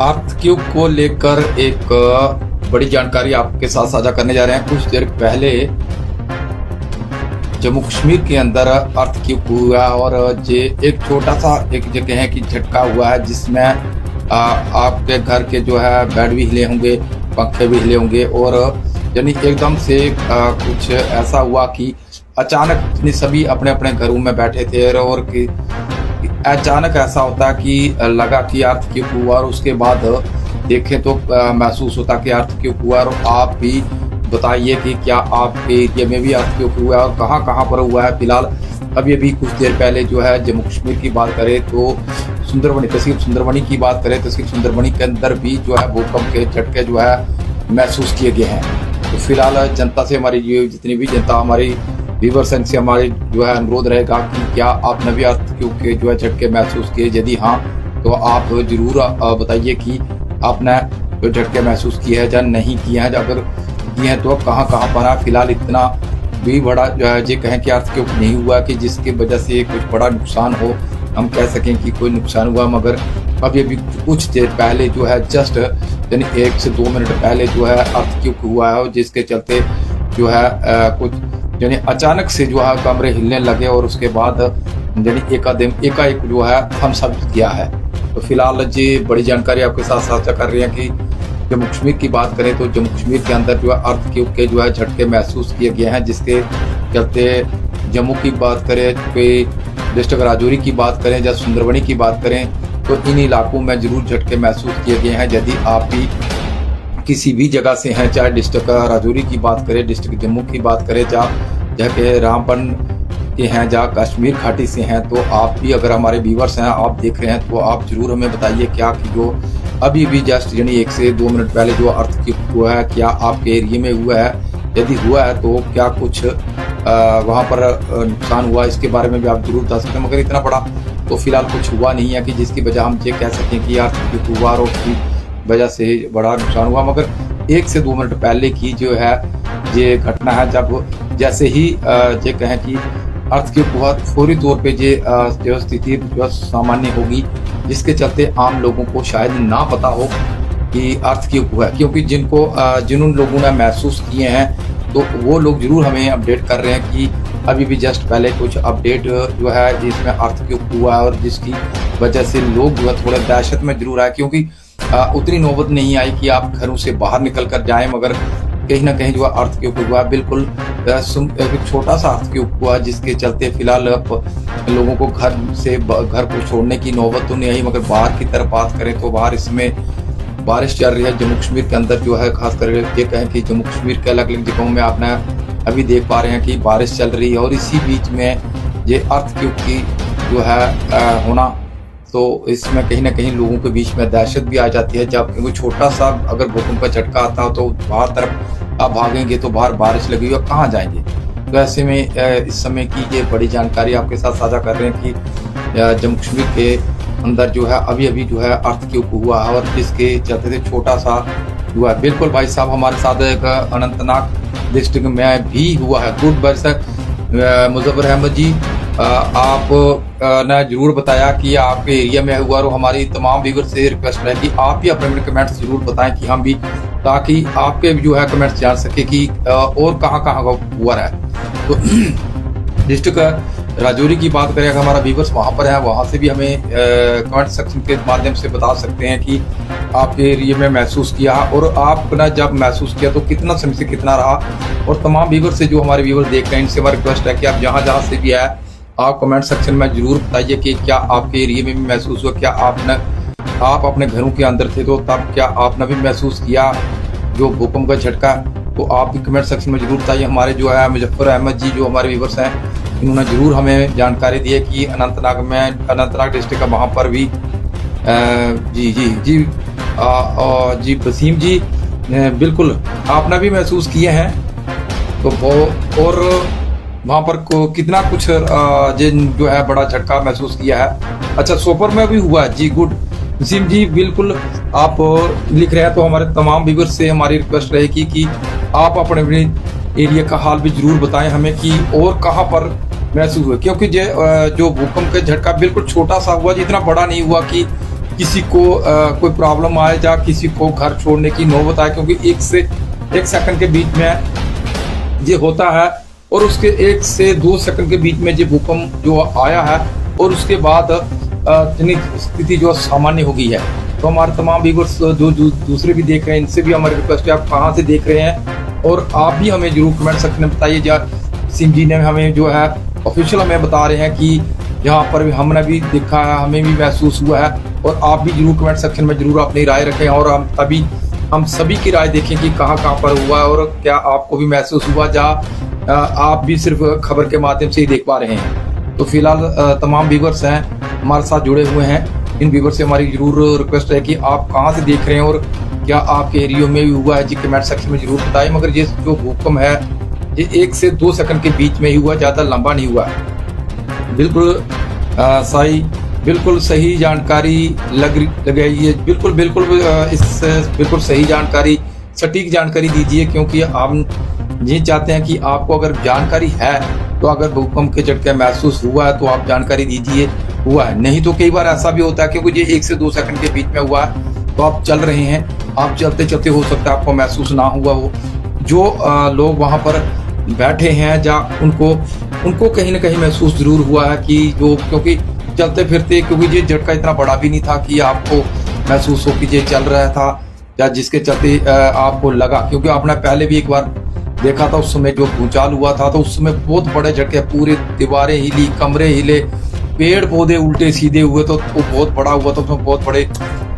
आर्थिक को लेकर एक बड़ी जानकारी आपके साथ साझा करने जा रहे हैं। कुछ देर पहले जम्मू कश्मीर के अंदर आर्थिक हुआ और ये एक छोटा सा एक जगह है कि झटका हुआ है जिसमें आपके घर के जो है बेड भी हिले होंगे, पंखे भी हिले होंगे और यानी एकदम से कुछ ऐसा हुआ कि अचानक सभी अपने अपने घरों में बैठे थे और कि अचानक ऐसा होता कि लगा कि आर्थिक हुआ और उसके बाद देखें तो महसूस होता कि आर्थिक हुआ। और आप भी बताइए कि क्या आपके एरिया में भी आर्थिक हुआ है और कहाँ कहाँ पर हुआ है। फिलहाल अभी कुछ देर पहले जो है जम्मू कश्मीर की बात करें तो तहसील सुंदरबनी की बात करें, तहसील सुंदरबनी के अंदर भी जो है भूकंप के झटके जो है महसूस किए गए हैं। तो फिलहाल जनता से हमारी जितनी भी जनता हमारी व्यूअर्स से हमारे जो है अनुरोध रहेगा कि क्या आपने भी आर्थिक के जो है झटके महसूस किए, यदि हाँ तो आप जरूर बताइए कि आपने जो झटके महसूस किए हैं या नहीं किए हैं, अगर किए हैं तो कहाँ कहाँ पर है। फिलहाल इतना भी बड़ा जो है ये कहें कि आर्थिक नहीं हुआ कि जिसकी वजह से कुछ बड़ा नुकसान हो, हम कह सकें कि कोई नुकसान हुआ, मगर अभी कुछ देर पहले जो है जस्ट यानी 1 से 2 मिनट पहले जो है आर्थिक हुआ है जिसके चलते जो है कुछ यानी अचानक से जो है कमरे हिलने लगे और उसके बाद यानी एकाएक जो है हम सब किया है। तो फिलहाल ये बड़ी जानकारी आपके साथ साझा कर रहे हैं कि जम्मू कश्मीर की बात करें तो जम्मू कश्मीर के अंदर जो है आर्थिक के जो है झटके महसूस किए गए हैं, जिसके चलते जम्मू की बात करें, कोई डिस्ट्रिक्ट राजौरी की बात करें या सुंदरबनी की बात करें तो इन इलाकों में जरूर झटके महसूस किए गए हैं। यदि आप भी किसी भी जगह से हैं, चाहे डिस्ट्रिक्ट राजौरी की बात करें, डिस्ट्रिक्ट जम्मू की बात करें, जहाँ के रामबन के हैं, जहाँ कश्मीर घाटी से हैं, तो आप भी अगर हमारे व्यूअर्स हैं, आप देख रहे हैं तो आप जरूर हमें बताइए क्या कि जो अभी भी जस्ट यानी 1 से 2 मिनट पहले जो आर्थिक हुआ है क्या आपके एरिया में हुआ है, यदि हुआ है तो क्या कुछ वहाँ पर नुकसान हुआ, इसके बारे में भी आप जरूर बता सकते हैं। मगर इतना बड़ा तो फिलहाल कुछ हुआ नहीं है कि जिसकी वजह हम ये कह सकें कि आर्थिक हुआ और उसकी वजह से बड़ा नुकसान हुआ। मगर 1 से 2 मिनट पहले की जो है ये घटना है, जब जैसे ही ये कहें कि आर्थिक हुआ फौरी तौर पे जो स्थिति जो सामान्य होगी, जिसके चलते आम लोगों को शायद ना पता हो कि आर्थिक हुआ है, क्योंकि जिन लोगों ने महसूस किए हैं तो वो लोग जरूर हमें अपडेट कर रहे हैं कि अभी भी जस्ट पहले कुछ अपडेट जो है जिसमें आर्थिक हुआ है और जिसकी वजह से लोग जो है थोड़े दहशत में जरूर आए, क्योंकि उतनी नौबत नहीं आई कि आप घरों से बाहर निकल कर जाएं, मगर कहीं ना कहीं जो आर्थिक हुआ बिल्कुल छोटा सा आर्थिक हुआ जिसके चलते फिलहाल लोगों को घर को छोड़ने की नौबत तो नहीं आई। मगर बाहर की तरफ बात करें तो बाहर इसमें बारिश चल रही है जम्मू कश्मीर के अंदर जो है, खासकर ये कहें कि जम्मू कश्मीर के अलग अलग जगहों में आपने अभी देख पा रहे हैं कि बारिश चल रही है और इसी बीच में ये आर्थिक की जो है होना, तो इसमें कहीं ना कहीं लोगों के बीच में दहशत भी आ जाती है। जब कोई छोटा सा अगर भूकंप का झटका आता हो तो बाहर तरफ आप भागेंगे तो बाहर बारिश लगी हुई, कहाँ जाएंगे। तो ऐसे में इस समय की ये बड़ी जानकारी आपके साथ साझा कर रहे हैं कि जम्मू कश्मीर के अंदर जो है अभी जो है आर्थिक हुआ है और जिसके चलते से छोटा सा हुआ है। बिल्कुल भाई साहब हमारे साथ एक अनंतनाग डिस्ट्रिक्ट में भी हुआ है। गुड भाई साहब मुजफ्फर अहमद जी, आप ने जरूर बताया कि आपके एरिया में हुआ और हमारी तमाम व्यूअर से रिक्वेस्ट है कि आप भी अपने कमेंट्स जरूर बताएं कि हम भी, ताकि आपके भी जो है कमेंट्स जान सके कि और कहाँ कहाँ हुआ है। तो डिस्ट्रिक्ट राजौरी की बात करें, अगर हमारा व्यूअर्स वहाँ पर है, वहाँ से भी हमें कमेंट सेक्शन के माध्यम से बता सकते हैं कि आपके एरिया में महसूस किया और आपने जब महसूस किया तो कितना समय से कितना रहा। और तमाम व्यूअर्स से जो हमारे व्यूअर्स देख रहे हैं इनसे हमारी रिक्वेस्ट है कि आप जहाँ से भी है आप कमेंट सेक्शन में जरूर बताइए कि क्या आपके एरिया में भी महसूस हुआ, क्या आप अपने घरों के अंदर थे तो तब क्या आपने भी महसूस किया जो भूकंप का झटका, तो आप भी कमेंट सेक्शन में जरूर बताइए। हमारे जो है मुजफ्फर अहमद जी जो हमारे व्यूअर्स हैं इन्होंने जरूर हमें जानकारी दी है कि अनंतनाग डिस्ट्रिक्ट का वहाँ पर भी जी वसीम जी बिल्कुल आपने भी महसूस किए हैं, तो वो और वहाँ पर कितना कुछ जो है बड़ा झटका महसूस किया है। अच्छा सोपर में भी हुआ है जी, गुड वसीम जी बिल्कुल आप लिख रहे हैं, तो हमारे तमाम व्यूअर्स से हमारी रिक्वेस्ट रहेगी कि आप अपने एरिया का हाल भी जरूर बताएं हमें कि और कहाँ पर महसूस हुआ, क्योंकि जो भूकंप का झटका बिल्कुल छोटा सा हुआ, जितना बड़ा नहीं हुआ कि किसी को कोई प्रॉब्लम आए या किसी को घर छोड़ने की नौबत आए, क्योंकि 1 से 1 सेकंड के बीच में ये होता है और उसके 1 से 2 सेकंड के बीच में ये भूकंप जो आया है और उसके बाद स्थिति जो सामान्य हो गई है। तो हमारे तमाम व्यूअर्स जो दूसरे भी देख रहे हैं, इनसे भी हमारी रिक्वेस्ट है, आप कहाँ से देख रहे हैं और आप भी हमें जरूर कमेंट सेक्शन में बताइए। या सिम जी ने हमें जो है ऑफिशियल हमें बता रहे हैं कि यहाँ पर भी हमने भी देखा है, हमें भी महसूस हुआ है, और आप भी जरूर कमेंट सेक्शन में जरूर अपनी राय रखें और हम सभी की राय देखें कि कहाँ पर हुआ और क्या आपको भी महसूस हुआ, या आप भी सिर्फ खबर के माध्यम से ही देख पा रहे हैं। तो फिलहाल तमाम व्यूअर्स हैं हमारे साथ जुड़े हुए हैं, इन व्यूअर्स से हमारी जरूर रिक्वेस्ट है कि आप कहाँ से देख रहे हैं और क्या आपके एरिया में भी हुआ है जी, कमेंट सेक्शन में जरूर बताएं। मगर ये जो भूकंप है ये 1 से 2 सेकंड के बीच में ही हुआ, ज़्यादा लंबा नहीं हुआ। बिल्कुल बिल्कुल सही जानकारी लग रही है। बिल्कुल सही जानकारी, सटीक जानकारी दीजिए, क्योंकि हम ये चाहते हैं कि आपको अगर जानकारी है तो अगर भूकंप के झटके महसूस हुआ है तो आप जानकारी दीजिए हुआ है। नहीं तो कई बार ऐसा भी होता है क्योंकि ये 1 से 2 सेकंड के बीच में हुआ है, तो आप चल रहे हैं, आप चलते चलते हो सकता है आपको महसूस ना हुआ हो। जो लोग वहाँ पर बैठे हैं या उनको कहीं ना कहीं महसूस जरूर हुआ है कि जो, क्योंकि चलते फिरते, क्योंकि ये झटका इतना बड़ा भी नहीं था कि आपको महसूस हो कि ये चल रहा था या जिसके चलते आपको लगा, क्योंकि आपने पहले भी एक बार देखा था, उस समय जो भूचाल हुआ था तो उस समय बहुत बड़े झटके, पूरे दीवारें हिली, कमरे हिले, पेड़ पौधे उल्टे सीधे हुए, तो वो बहुत बड़ा हुआ था, उसमें बहुत बड़े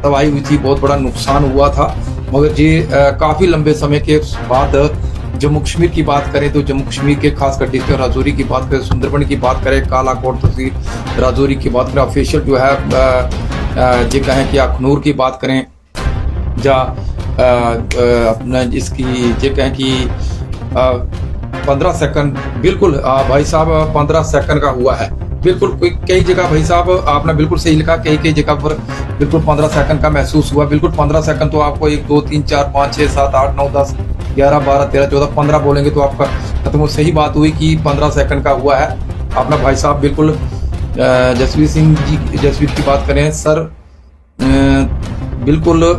तबाही हुई थी, बहुत बड़ा नुकसान हुआ था। मगर ये काफ़ी लंबे समय के बाद जम्मू कश्मीर की बात करें तो जम्मू कश्मीर के खासकर डिस्ट्रिक्ट राजौरी की बात करें, सुंदरबन की बात करें, कालाकोट तहसील राजौरी की बात करें, ऑफिशियल जो है ये कहें कि अखनूर की बात करें, या अपना इसकी ये कहें कि 15 सेकंड, बिल्कुल भाई साहब 15 सेकंड का हुआ है। बिल्कुल कई जगह भाई साहब आपने बिल्कुल सही लिखा, कई जगह पर बिल्कुल 15 सेकंड का महसूस हुआ। बिल्कुल 15 सेकंड तो आपको 1 2 3 4 5 6 7 8 9 10 11 12 13 14 15 बोलेंगे तो आपका खत्म हो। सही बात हुई कि 15 सेकंड का हुआ है। अपना भाई साहब बिल्कुल जसवीर की बात करें सर, बिल्कुल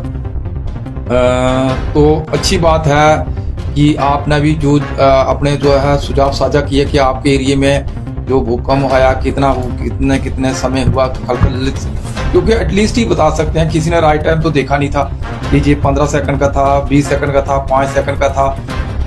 तो अच्छी बात है कि आपने भी जो अपने जो है सुझाव साझा किए कि आपके एरिया में जो भूकंप आया कितने समय हुआ, क्योंकि एटलीस्ट ही बता सकते हैं। किसी ने राइट टाइम तो देखा नहीं था कि ये 15 सेकंड का था, 20 सेकंड का था, 5 सेकंड का था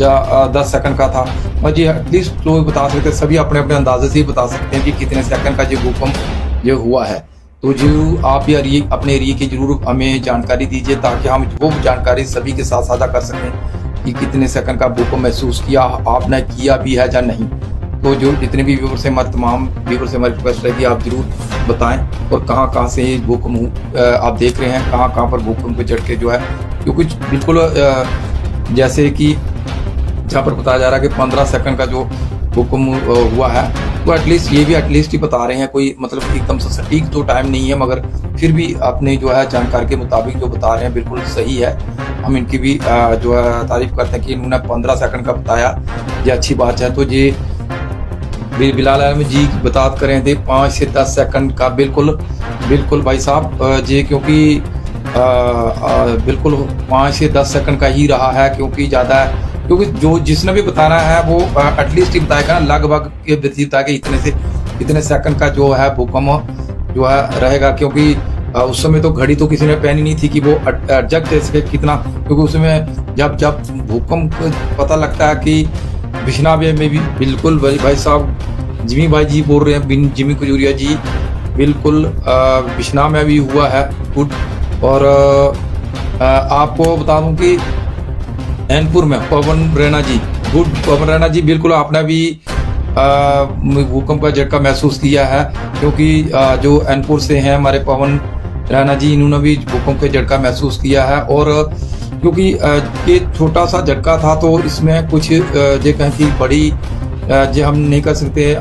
या 10 सेकंड का था, और ये एटलीस्ट लोग बता सकते हैं। सभी अपने अपने अंदाजे से ही बता सकते हैं कि कितने सेकंड का ये भूकंप ये हुआ है। तो जो आप ये अपने एरिया की जरूर हमें जानकारी दीजिए ताकि हम वो जानकारी सभी के साथ साझा कर सकें कि कितने सेकंड का भूकंप महसूस किया आपने, किया भी है या नहीं। तो जो जितने भी व्यूअर से हमारे तमाम व्यूअर से हमारी रिक्वेस्ट है कि आप जरूर बताएं और कहाँ से भूकंप आप देख रहे हैं, कहाँ पर भूकंप के झटके जो है, क्योंकि बिल्कुल जैसे कि जहाँ पर बताया जा रहा है कि 15 सेकंड का जो भूकंप हुआ है, तो एटलीस्ट ये भी एटलीस्ट ही बता रहे हैं, कोई मतलब एकदम से सटीक तो टाइम नहीं है, मगर फिर भी अपने जो है जानकारी के मुताबिक जो बता रहे हैं बिल्कुल सही है। हम इनकी भी जो है तारीफ करते हैं कि इन्होंने 15 सेकंड का बताया, ये अच्छी बात है। तो ये बिलाल अहमद जी बात करें थे 5 से 10 सेकंड का, बिल्कुल भाई साहब जी, क्योंकि बिल्कुल 5 से 10 सेकंड का ही रहा है, क्योंकि ज़्यादा है, क्योंकि जो जिसने भी बताना है वो एटलीस्ट ही बताएगा ना, लगभग ये बताएगा इतने सेकंड का जो है भूकंप जो है रहेगा। क्योंकि उस समय तो घड़ी तो किसी ने पहनी नहीं थी कि वो एडजस्ट दे सके कितना, क्योंकि उसमें जब भूकंप पता लगता है कि बिश्नावे में भी बिल्कुल भाई साहब जिमी भाई जी बोल रहे हैं, जिमी खजूरिया जी, बिल्कुल बिश्ना में भी हुआ है गुड। और आपको बता दूं कि एनपुर में पवन रैना जी, गुड पवन रैना जी, बिल्कुल आपने भी भूकंप का झटका महसूस किया है, क्योंकि जो एनपुर से हैं हमारे पवन रैना जी, इन्होंने भी भूकंप का झटका महसूस किया है। और क्योंकि ये छोटा सा झटका था तो इसमें कुछ ये कहें कि बड़ी जो हम नहीं कर सकते।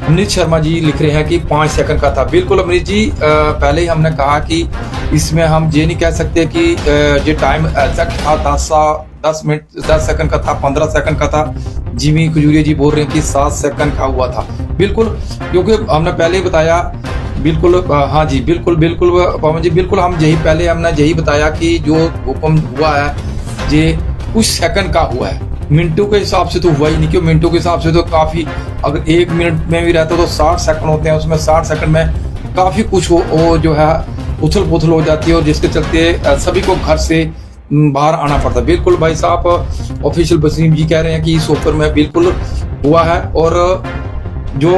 अमृत शर्मा जी लिख रहे हैं कि 5 सेकंड का था। बिल्कुल अमृत जी, पहले ही हमने कहा कि इसमें हम ये नहीं कह सकते कि ये टाइम एग्जैक्ट था 10 मिनट 10 सेकंड का था, 15 सेकंड का था। जिमी खजूरिया जी बोल रहे हैं कि 7 सेकंड का हुआ था। बिल्कुल, क्योंकि हमने पहले ही बताया बिल्कुल हाँ जी, बिल्कुल, बिल्कुल पवन जी, बिल्कुल हम यही पहले हमने यही बताया कि जो भूकंप हुआ है, ये कुछ सेकंड का हुआ है। मिनटों के हिसाब से तो हुआ ही नहीं, क्यों मिनटों के हिसाब से तो काफ़ी, अगर 1 मिनट में भी रहता तो 60 सेकंड होते हैं, उसमें 60 सेकंड में काफ़ी कुछ हो जो है उथल-पुथल हो जाती है और जिसके चलते सभी को घर से बाहर आना पड़ता है। बिल्कुल भाई साहब ऑफिशियल वसीम जी कह रहे हैं कि इस ऊपर में बिल्कुल हुआ है और जो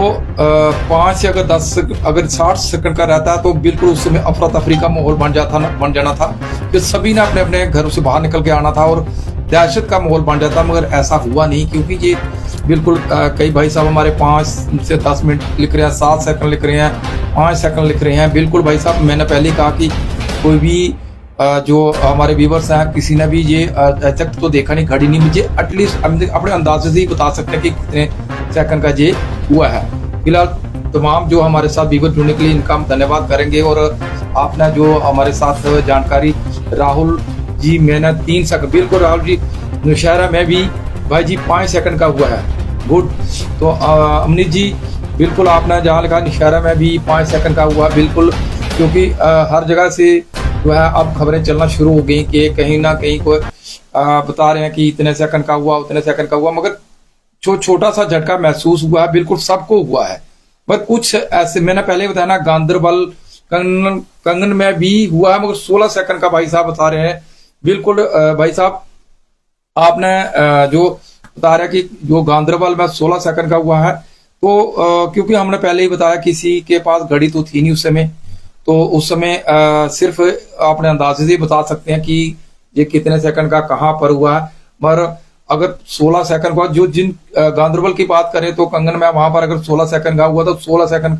5 से अगर 10 अगर 60 सेकंड का रहता है तो बिल्कुल उस समय अफरा तफरी का माहौल बन जाना था कि सभी ने अपने अपने घरों से बाहर निकल के आना था और दहशत का माहौल बन जाता, मगर ऐसा हुआ नहीं, क्योंकि ये बिल्कुल कई भाई साहब हमारे 5 से 10 मिनट लिख रहे हैं, 7 सेकंड लिख रहे हैं, 5 सेकंड लिख रहे हैं। बिल्कुल भाई साहब मैंने पहले कहा कि कोई भी जो हमारे व्यूवर्स हैं किसी ने भी ये तक तो देखा नहीं, घड़ी नहीं, मुझे एटलीस्ट अपने अंदाजे से ही बता सकते हैं कि कितने सेकंड का ये हुआ है। फिलहाल तमाम जो हमारे साथ व्यूवर जुड़ने के लिए इनका हम धन्यवाद करेंगे और आपने जो हमारे साथ जानकारी, राहुल जी मैंने 3 सेकंड, बिल्कुल राहुल जी नौशहरा में भी भाई जी 5 सेकंड का हुआ है, गुड। तो अमनीत जी बिल्कुल आपने जहाँ लिखा नौशहरा में भी 5 सेकंड का हुआ, बिल्कुल, क्योंकि हर जगह से जो है अब खबरें चलना शुरू हो गई कि कहीं ना कहीं कोई बता रहे हैं कि इतने सेकंड का हुआ, उतने सेकंड का हुआ, मगर जो छोटा सा झटका महसूस हुआ है बिल्कुल सबको हुआ है। पर कुछ ऐसे मैंने पहले बताया ना, गांधरबल कंगन में भी हुआ है, मगर 16 सेकंड का भाई साहब बता रहे हैं। बिल्कुल भाई साहब आपने जो बता रहे कि जो गांधरबल में 16 सेकंड का हुआ है, तो क्योंकि हमने पहले ही बताया किसी के पास घड़ी तो थी नहीं उस समय, तो उस समय सिर्फ अपने अंदाजे से बता सकते हैं कि ये कितने सेकंड का कहाँ पर हुआ है। पर अगर 16 सेकंड का, जो जिन गांधरबल की बात करें तो कंगन में वहां पर अगर 16 सेकंड का हुआ तो 16 सेकंड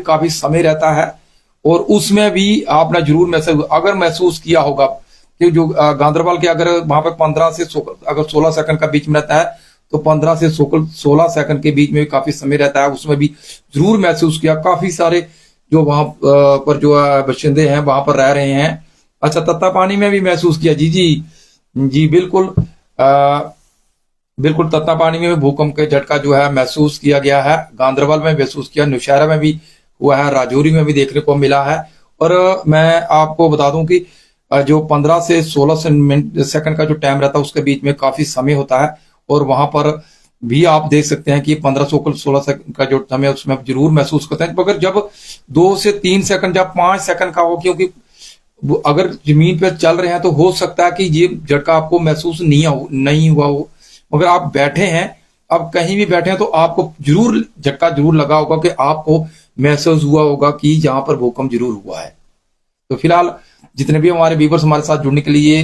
काफी समय रहता है और उसमें भी आपने जरूर अगर महसूस किया होगा कि जो गांधरबल के अगर वहां पर 15 से अगर 16 सेकंड का बीच में रहता है तो 15 से 16 सेकंड के बीच में भी काफी समय रहता है, उसमें भी जरूर महसूस किया। काफी सारे जो वहां पर जो बशिंदे हैं वहां पर रह रहे हैं। अच्छा, तत्तापानी में भी महसूस किया, जी जी जी बिल्कुल बिल्कुल, तत्तापानी में भी भूकंप के झटका जो है महसूस किया गया है, गांधरबल में महसूस किया, नौशहरा में भी हुआ है, राजौरी में भी देखने को मिला है। और मैं आपको बता दूं कि जो 15 से 16 सेकंड का जो टाइम रहता है उसके बीच में काफी समय होता है और वहां पर भी आप देख सकते हैं कि 15 से 16 सेकंड का जो समय उसमें जरूर महसूस करते हैं। मगर जब 2 से 3 सेकंड या 5 सेकंड का हो, क्योंकि अगर जमीन पे चल रहे हैं तो हो सकता है कि ये झटका आपको महसूस नहीं हुआ हो, मगर आप बैठे हैं, अब कहीं भी बैठे हैं तो आपको जरूर झटका जरूर लगा होगा कि आपको महसूस हुआ होगा कि यहाँ पर भूकंप जरूर हुआ है। तो फिलहाल जितने भी हमारे व्यूअर्स हमारे साथ जुड़ने के लिए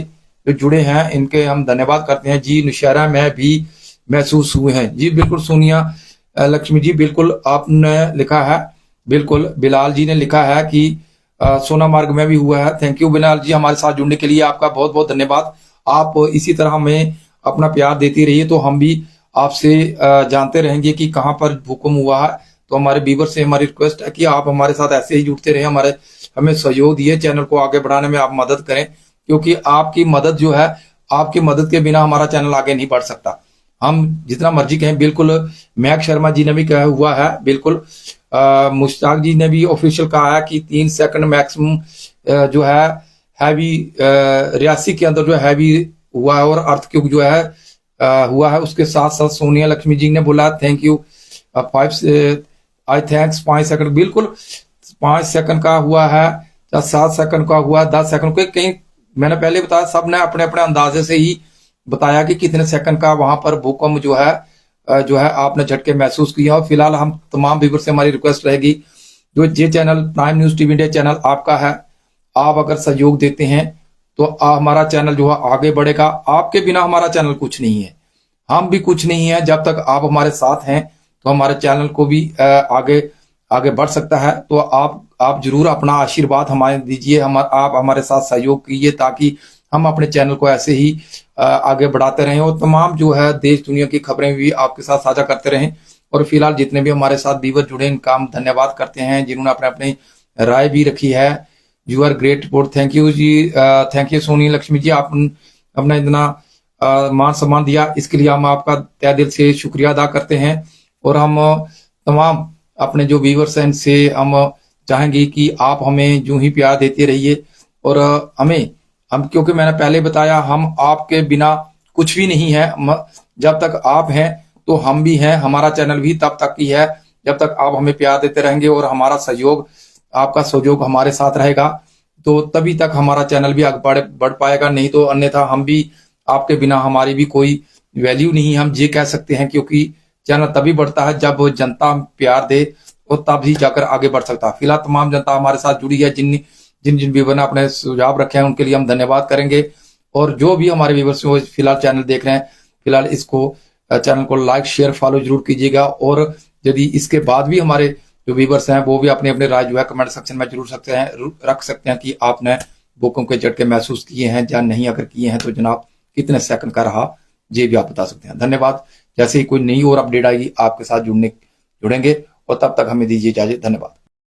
जो जुड़े हैं इनके हम धन्यवाद करते हैं। जी नौशहरा में भी महसूस हुए हैं, जी बिल्कुल। सोनिया लक्ष्मी जी बिल्कुल आपने लिखा है, बिल्कुल। बिलाल जी ने लिखा है कि सोनामार्ग में भी हुआ है। थैंक यू बिलाल जी, हमारे साथ जुड़ने के लिए आपका बहुत बहुत धन्यवाद। आप इसी तरह हमें अपना प्यार देती रहिए तो हम भी आपसे जानते रहेंगे कि कहाँ पर भूकंप हुआ है। तो हमारे व्यूअर से हमारी रिक्वेस्ट है कि आप हमारे साथ ऐसे ही जुड़ते रहे, हमें सहयोग दिए, चैनल को आगे बढ़ाने में आप मदद करें, क्योंकि आपकी मदद जो है, आपकी मदद के बिना हमारा चैनल आगे नहीं बढ़ सकता। हम जितना मर्जी कहें, बिल्कुल महक शर्मा जी ने भी कहा हुआ है, बिल्कुल मुश्ताक जी ने भी ऑफिशियल कहा है कि 3 सेकंड मैक्सिमम जो है हैवी रियासी के अंदर जो हैवी हुआ है और अर्थक्वेक जो है हुआ है। उसके साथ साथ सोनिया लक्ष्मी जी ने बोला थैंक यू 5 सेकंड, बिल्कुल 5 सेकंड का हुआ है या 7 सेकंड का हुआ, 10 सेकंड का, कहीं मैंने पहले बताया सब ने अपने अपने अंदाजे से ही बताया कि कितने सेकंड का वहां पर भूकंप जो है आपने झटके महसूस किया। और फिलहाल हम तमाम व्यूअर से हमारी रिक्वेस्ट रहेगी, जो ये channel prime news TV India channel आपका है, आप अगर सहयोग देते हैं तो हमारा चैनल जो है आगे बढ़ेगा। आपके बिना हमारा चैनल कुछ नहीं है, हम भी कुछ नहीं है। जब तक आप हमारे साथ हैं तो हमारे चैनल को भी आगे बढ़ सकता है। तो आप जरूर अपना आशीर्वाद हमारे दीजिए, आप हमारे साथ सहयोग कीजिए ताकि हम अपने चैनल को ऐसे ही आगे बढ़ाते रहें और तमाम जो है देश दुनिया की खबरें भी आपके साथ साझा करते रहें। और फिलहाल जितने भी हमारे साथ व्यूअर जुड़े इनका हम धन्यवाद करते हैं, जिन्होंने अपने अपनी राय भी रखी है। You are great report, thank you ji, thank you Soni Lakshmi ji, आप अपना इतना मान सम्मान दिया, इसके लिए हम आपका तहे दिल से शुक्रिया अदा करते हैं। और हम तमाम अपने जो व्यूअर्स हैं इनसे हम चाहेंगे कि आप हमें यूं ही प्यार देते रहिए और हम क्योंकि मैंने पहले बताया हम आपके बिना कुछ भी नहीं है। जब तक आप हैं तो हम भी हैं, हमारा चैनल भी तब तक ही है जब तक आप हमें प्यार देते रहेंगे और हमारा सहयोग, आपका सहयोग हमारे साथ रहेगा, तो तभी तक हमारा चैनल भी आगे बढ़ पाएगा। नहीं तो अन्यथा हम भी आपके बिना हमारी भी कोई वैल्यू नहीं, हम ये कह सकते हैं, क्योंकि चैनल तभी बढ़ता है जब जनता प्यार दे और तब ही जाकर आगे बढ़ सकता है। फिलहाल तमाम जनता हमारे साथ जुड़ी है, जिन जिन व्यूवर ने अपने सुझाव रखे हैं उनके लिए हम धन्यवाद करेंगे। और जो भी हमारे व्यूवर्स वो फिलहाल चैनल देख रहे हैं, फिलहाल इसको चैनल को लाइक शेयर फॉलो जरूर कीजिएगा। और यदि इसके बाद भी हमारे जो व्यूवर्स हैं वो भी अपने अपने राय जो है कमेंट सेक्शन में जरूर रख सकते हैं कि आपने भूकंप के झटके महसूस किए हैं या नहीं। अगर किए हैं तो जनाब कितने सेकंड का रहा ये भी आप बता सकते हैं। धन्यवाद। जैसे ही कोई नई और अपडेट आएगी आपके साथ जुड़ेंगे, और तब तक हमें दीजिए इजाजत। धन्यवाद।